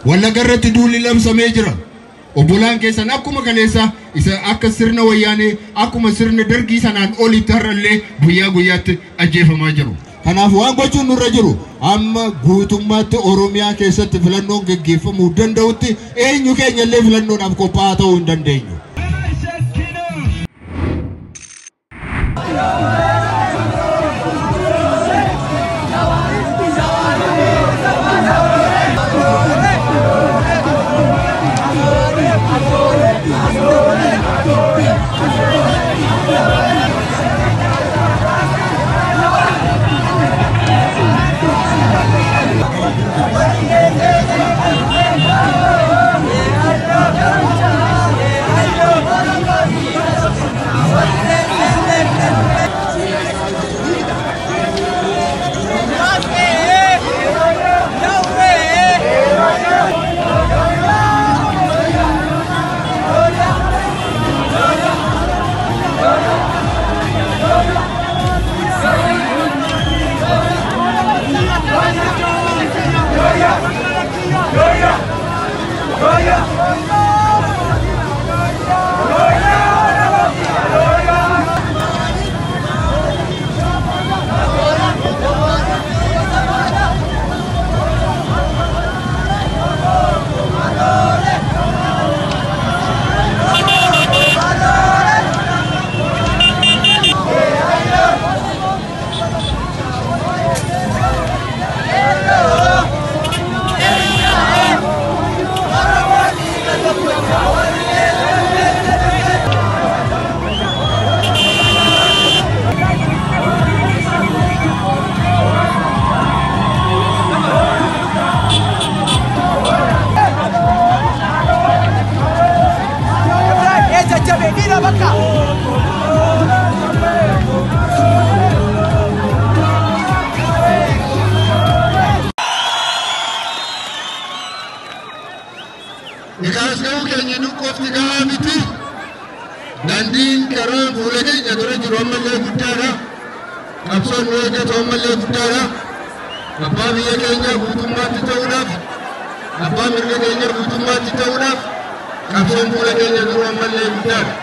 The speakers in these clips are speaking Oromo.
walla garratti duulli labsamee jira. Obbolaan keessan akkuma kaleessa isa akka sirna wayyaanee akkuma sirna dargii sanaan olitti har'allee guyyaa guyyaatti ajjeefamaa jiru. Kanaaf waan gochuun nurra jiru amma guutummaatti Oromiyaa keessatti filannoon gaggeeffamuu danda'utti eenyu keenyallee filannoodhaaf qophaa'aa ta'uu hin dandeenyu. Dandiin karaa fuula keenya dura jiru ammallee guddaadha. Qabsoon nu eeggatu ammallee guddaadha. Abbaa biyya keenya guutummaatti ta'uudhaaf, abbaa mirga keenya guutummaatti ta'uudhaaf qabsoon fuula keenya dura ammallee guddaadha.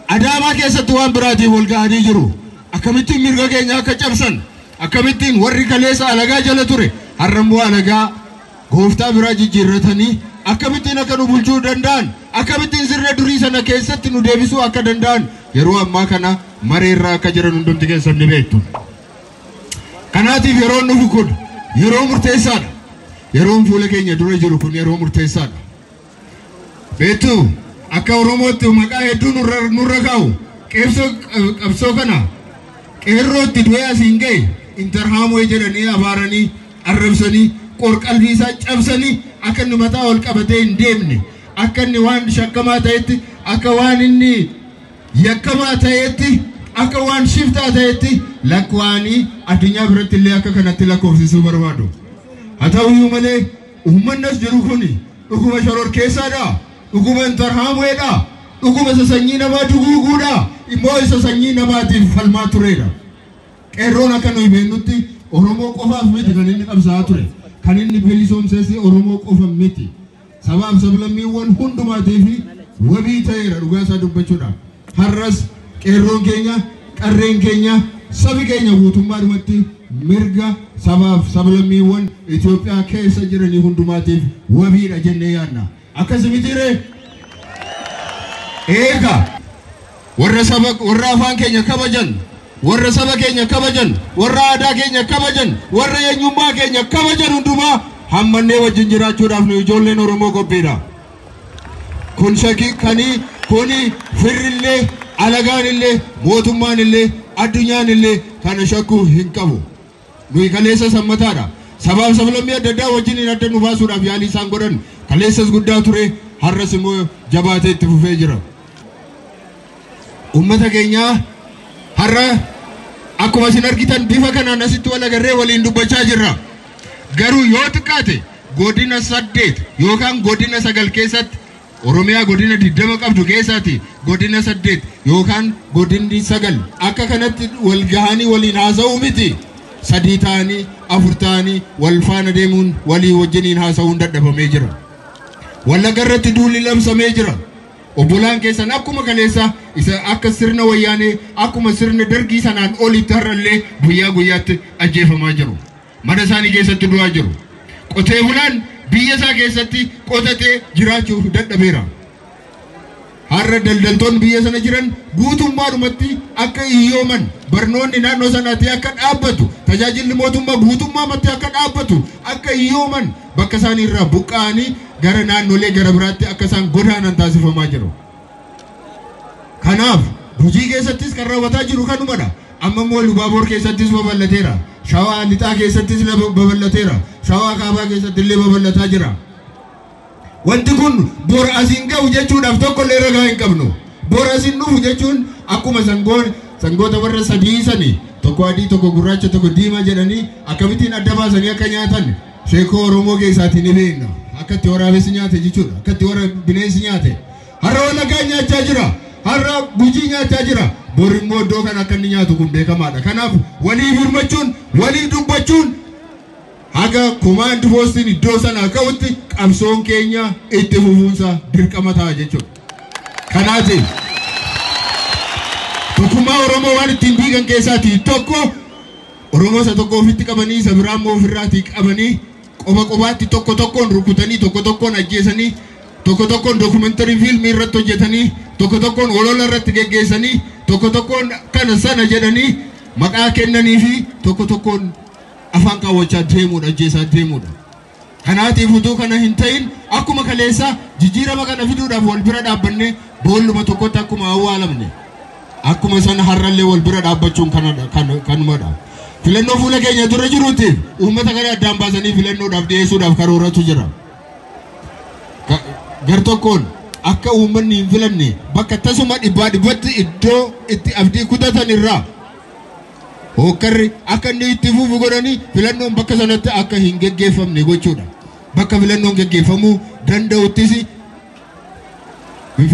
Adama keessatti waan biraatiin wal ga'anii jiru. Akkamittiin mirga keenya akka cabsan, akkamittiin warri kaleessa alagaa jala ture har'ammoo alagaa gooftaa biraa jijjiirratanii akkamittiin akka nu bulchuu danda'an, akkamittiin sirna durii sana keessatti nu deebisuu akka danda'an yeroo ammaa kana mareerraa akka jiran hundumti keessan ni beektu. Kanaatiif yeroon nuuf kun yeroo murteessaadha. Yeroon fuula keenya dura jiru kun yeroo murteessaadha. Beektu akka Oromootti maqaa hedduu nurra kaa'u qabsoo kana qeerrootti du'ee asiin ga'e intarhaamoo jedhanii abaaranii arrabsanii qorqalbii isaa cabsanii akka inni mataa ol qabatee hin deemne akka inni waan shakkamaa ta'etti akka waan inni yakkamaa ta'etti akka waan shiftaa ta'etti lakwaanii addunyaa biratti illee akka kanatti lakkoofsisuu barbaadu. Haa ta'uyyuu malee uummanni as jiru kuni dhuguma shororkeessaadha, dhuguma intarhaamoodha, dhuguma isa sanyii namaa duguuguudha, immoo isa sanyii namaatiif falmaa turedha. Qeerroon akka nuyi beeknutti Oromoo qofaaf miti kan inni qabsaa'aa ture. Kan inni bilisoomses Oromoo qofa miti. Sabaaf sablammiiwwan hundumaatiif wabii ta'eera dhugaa isaa dubbachuudhaaf. Har'as qeerroon keenya, qarreen keenya, sabi keenya guutummaadhumatti mirga sabaaf sablammiiwwan Itoophiyaa keessa jiranii hundumaatiif wabiidha jennee yaadna. Akkasumitiree eega warra afaan keenya kabajan, warra saba keenya kabajan, warra aadaa keenya kabajan, warra eenyummaa keenya kabajan hundumaa hammannee wajjin jiraachuudhaaf nu ijoolleen Oromoo qophiidha. Kun shakii kuni firrillee alagaan illee mootummaan illee addunyaan illee kana shakkuu hin qabu. Nuyi kaleessa sammataadha. Sabaaf sablammii adda addaa wajjin adda nu baasuudhaaf yaalii isaan godhan kaleessas guddaa ture, har'as immoo jabaatee itti fufee jira. Uummata keenya har'a akkuma isin argitan bifa kanaan asitti wal agarree waliin dubbachaa jirra. Garuu yoo xiqqaate godina 8 yookaan godina 9 keessatti Oromiyaa godina 20 qabdu keessaati godina 8 yookaan godinni 9 akka kanatti wal gahanii waliin haasa'uu miti. 3 ta'anii 4 ta'anii wal faana deemuun walii wajjiniin haasa'uun dadhabamee jira. Wallagga irratti duulli labsamee jira. Obbolaan keessan akkuma kaleessa isa akka sirna wayyaanee akkuma sirna dargii sanaan olitti har'allee guyyaa guyyaatti ajjeefamaa jiru. Mana isaanii keessatti du'aa jiru. Qotee bulaan biyya isaa keessatti qotatee jiraachuuf dadhabeera. Har'a daldaltoonni biyya sana jiran guutummaadhumatti akka hiyyooman, barnoonni naannoo sanaatti akka dhaabbatu, tajaajilli mootummaa guutummaatti akka dhaabbatu, akka hiyyooman bakka isaanii irraa buqqa'anii gara naannolee gara biraatti akka isaan godaanan taasifamaa jiru. Kanaaf Gujii keessattis kan raawwataa jiru kanumadha. Amma immoo Lubaaboor keessattis babal'ateera. Shawaa lixaa keessattis babal'ateera. Shawaa kaabaa keessatti illee babal'ataa jira. Wanti kun bor asiin ga'u jechuudhaaf tokkollee ragaa hin qabnu. Bor asiin dhufu jechuun akkuma sangoota warra sadii sanii tokko adii tokko gurraacha tokko diimaa jedhanii akkamittiin adda baasanii akka nyaatan sheekoo Oromoo keessaatii ni beekna. Akkatti waraabessi nyaate jechuudha. Akkatti warra bineensi nyaate. Har'a Wallaggaa nyaachaa jira. Har'a Gujii nyaachaa jira. Bor immoo iddoo kan akka inni nyaatu kun beekamaadha. Kanaaf walii hirmachuun, walii dubbachuun haga command postiin iddoo sana ka'utti qabsoon keenya itti fufuunsa dirqama ta'a jechuudha. Kanaatiif tokkummaa Oromoo waan ittiin diigan keessaatii tokko Oromoo isa tokko ofitti qabanii isa biraa immoo ofirraatii qabanii qoba qobaatti tokko tokkoon rukutanii tokko tokkoon ajjeesanii tokko tokkoon dokumentari fiilmii irratti hojjetanii tokko tokkoon olola irratti geggeessanii tokko tokkoon kana sana jedhanii maqaa kennanii fi tokko tokkoon afaan kaawwachaa deemuudha, ajjeesaa deemuudha. Kanaatiif utuu kana hin ta'in akkuma kaleessa jijjiirama kana fiduudhaaf wal bira dhaabbannee boolluma tokkotti akkuma awwaalamne akkuma sana har'allee wal bira dhaabbachuun kanumadha. Filannoo fuula keenya dura jiruutiif uummata kana addaan baasanii filannoodhaaf dhiyeessuudhaaf karooratu jira. Gar tokkoon akka uummanni hin filanne bakka tasuma dhibbatti iddoo itti abdii kutatan irraa hokkarri akka inni itti fufu godhanii filannoon bakka sanatti akka hin geggeeffamne gochuudha. Bakka filannoon geggeeffamuu danda'uttis hin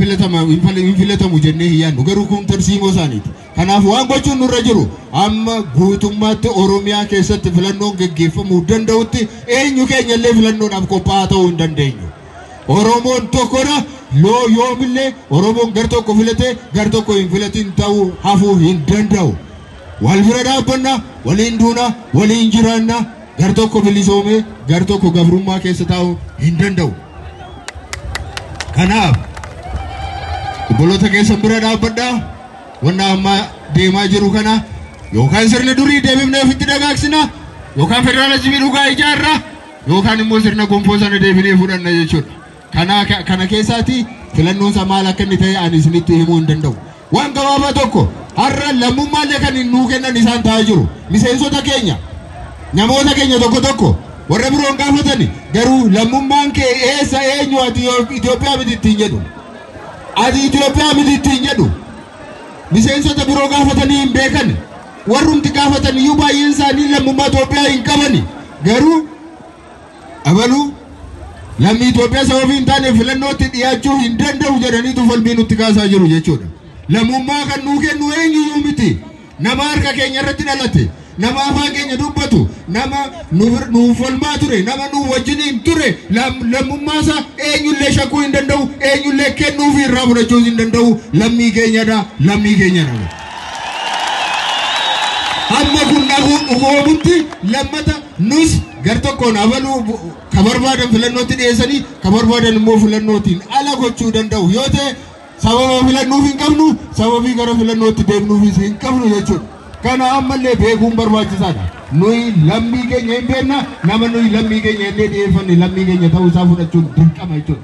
filatamu jennee hin yaadnu. Garuu kun tarsiimoo isaaniiti. Kanaaf waan gochuun nurra jiru amma guutummaatti Oromiyaa keessatti filannoon geggeeffamuu danda'utti eenyu keenya illee filannoodhaaf qophaa'aa ta'uu hin dandeenyu. Oromoon tokkodha. Loo yoomillee Oromoon gar tokko filatee gar tokko hin filatin ta'uu hafuu hin danda'u. Wal bira dhaabbanna, waliin duuna, waliin jiraanna, gar tokko bilisoomee gar tokko gabrummaa keessa taa'uu hin danda'u. Kanaaf obboloota keessan bira dhaabbadhaa. Wanna amma deemaa jiru kana yookaan sirna durii deebifnee ofitti dagaagsina yookaan federaalizimii dhugaa ijaarra yookaan immoo sirna gonfoo sana deebinee fudhanna jechuudha. Kana keessaati filannoon isaa maal akka inni ta'e ani isinitti himuu hin danda'u. Waan gabaabaa tokko har'a lammummaan kan nuu kennan isaan ta'aa jiru miseensota keenya namoota keenya tokko warra biroon gaafatani garuu lammummaan kee eessa eenyu ati Itoophiyaa miti ittiin jedhu ati Itoophiyaa miti ittiin jedhu miseensota biroo gaafatanii hin beekan warrumti gaafatan iyyuu baay'een isaanii lammummaa Itoophiyaa hin qabani garuu abaluu lammii Itoophiyaa sababii hin taane filannootti dhiyaachuu hin danda'u jedhaniitu falmii nutti kaasaa jiru jechuudha. Lammummaa kan nuu kennu eenyuyyuu miti nama harka keenya irratti dhalate nama afaan keenya dubbatu nama nuuf falmaa ture nama nuuf wajjiniin ture lammummaa isaa eenyullee shakkuu hin danda'u eenyullee kennuu fi irraa fudhachuu hin danda'u lammii keenyadha. Amma kun dhugoomutti lammata nus gartokkoon abaluu kabarbaadan filannootti dhiyeessanii kabarbaadan immoo filannootiin ala gochuu danda'u yoo ta'e sababa filannuuf hin qabnu sababii gara filannootti deemnuufis hin qabnu jechuudha. Kana ammallee beekuun barbaachisaadha. Nuyi lammii keenya hin beekna nama nuyi lammii keenya illee dhiyeeffanne lammii keenya ta'uu isaa fudhachuun dirqama jechuudha.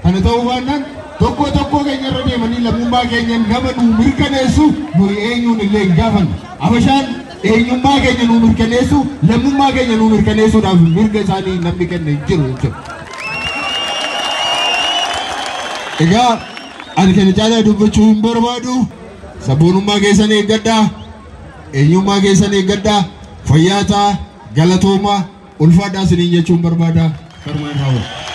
Kana ta'uu baannaan tokko keenya irra deemanii lammummaa keenya nama nuu mirkaneessu nuyi eenyuun illee hin gaafannu. Abashaan eenyummaa keenya nuu mirkaneessu lammummaa keenya nuu mirkaneessuudhaaf mirga isaanii namni kenna hin jiru jechuudha. Egaa ani kana caalaa dubbachuu hin barbaadu. Sabboonummaa keessan eeggadhaa. Eenyummaa keessan eeggadhaa. Fayyaa ta'aa, galatoomaa, ulfaadhaa isiniin jechuun barbaada. Farmaan raawwatu.